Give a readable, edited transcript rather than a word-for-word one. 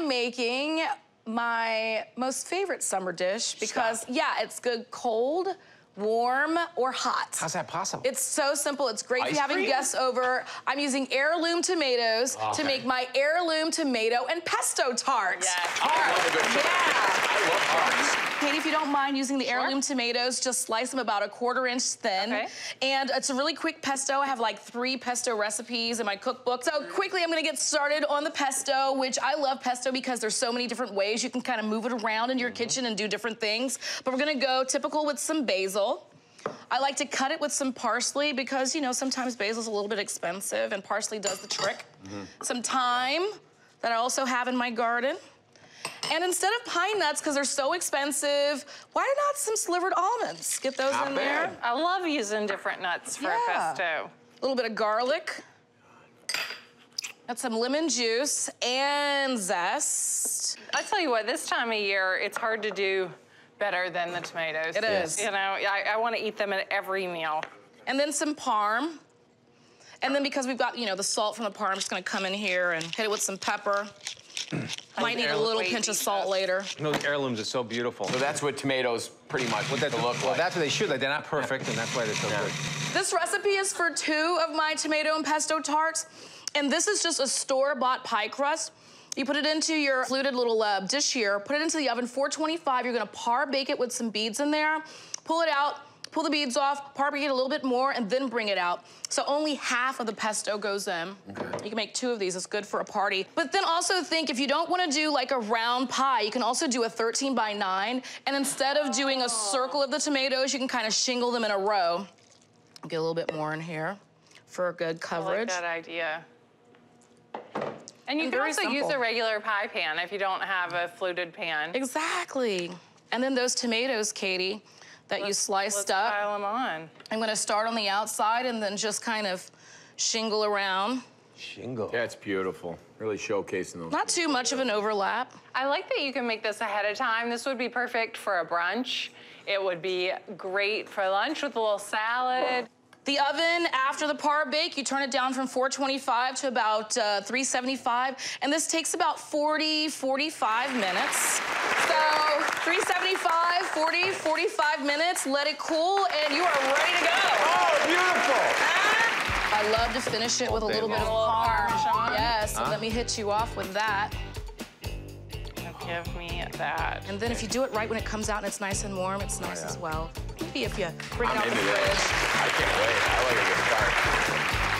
am making my most favorite summer dish because, yeah, it's good cold, warm, or hot. How's that possible? It's so simple. It's great if you're having guests over. I'm using heirloom tomatoes to make my heirloom tomato and pesto tarts. Yes. I love a good tarts. Yeah. I love tarts. Katie, if you don't mind using the heirloom tomatoes, just slice them about 1/4 inch thin. Okay. And it's a really quick pesto. I have like 3 pesto recipes in my cookbook. So quickly, I'm gonna get started on the pesto, which I love pesto because there's so many different ways you can kind of move it around in your kitchen and do different things. But we're gonna go typical with some basil. I like to cut it with some parsley because, you know, sometimes basil's a little bit expensive and parsley does the trick. Some thyme that I also have in my garden. And instead of pine nuts, because they're so expensive, why not some slivered almonds? Get those in there. I love using different nuts for a pesto. A little bit of garlic. Got some lemon juice and zest. I tell you what, this time of year, it's hard to do better than the tomatoes. It is. You know, I want to eat them at every meal. And then some parm. And then because we've got, you know, the salt from the parm, I'm just gonna come in here and hit it with some pepper. Might need a little pinch of salt later. Those heirlooms are so beautiful. So that's what tomatoes pretty much look like. Well, that's what they should. Like, they're not perfect, and that's why they're so good. This recipe is for 2 of my tomato and pesto tarts. And this is just a store-bought pie crust. You put it into your fluted little dish here, put it into the oven, 425. You're gonna par bake it with some beads in there, pull it out, pull the beads off, par bake it a little bit more, and then bring it out. So only half of the pesto goes in. You can make 2 of these, it's good for a party. But then also think, if you don't wanna do like a round pie, you can also do a 13 by 9, and instead of doing a circle of the tomatoes, you can kind of shingle them in a row. Get a little bit more in here for a good coverage. I like that idea. And you can also use a regular pie pan if you don't have a fluted pan. Exactly. And then those tomatoes, Katie, that you sliced up. Let's pile them on. I'm gonna start on the outside and then just kind of shingle around. Shingle. That's beautiful. Really showcasing those. Not too much of an overlap. I like that you can make this ahead of time. This would be perfect for a brunch. It would be great for lunch with a little salad. The oven, after the par bake, you turn it down from 425 to about 375, and this takes about 45 minutes. So 375, 45 minutes, let it cool, and you are ready to go. Oh, beautiful! I love to finish it with a little bit of Parmesan. Yes, so let me hit you off with that. Give me that. And then if you do it right when it comes out and it's nice and warm, it's nice as well. Maybe if you bring it out the fridge. I can't wait. I like a good start.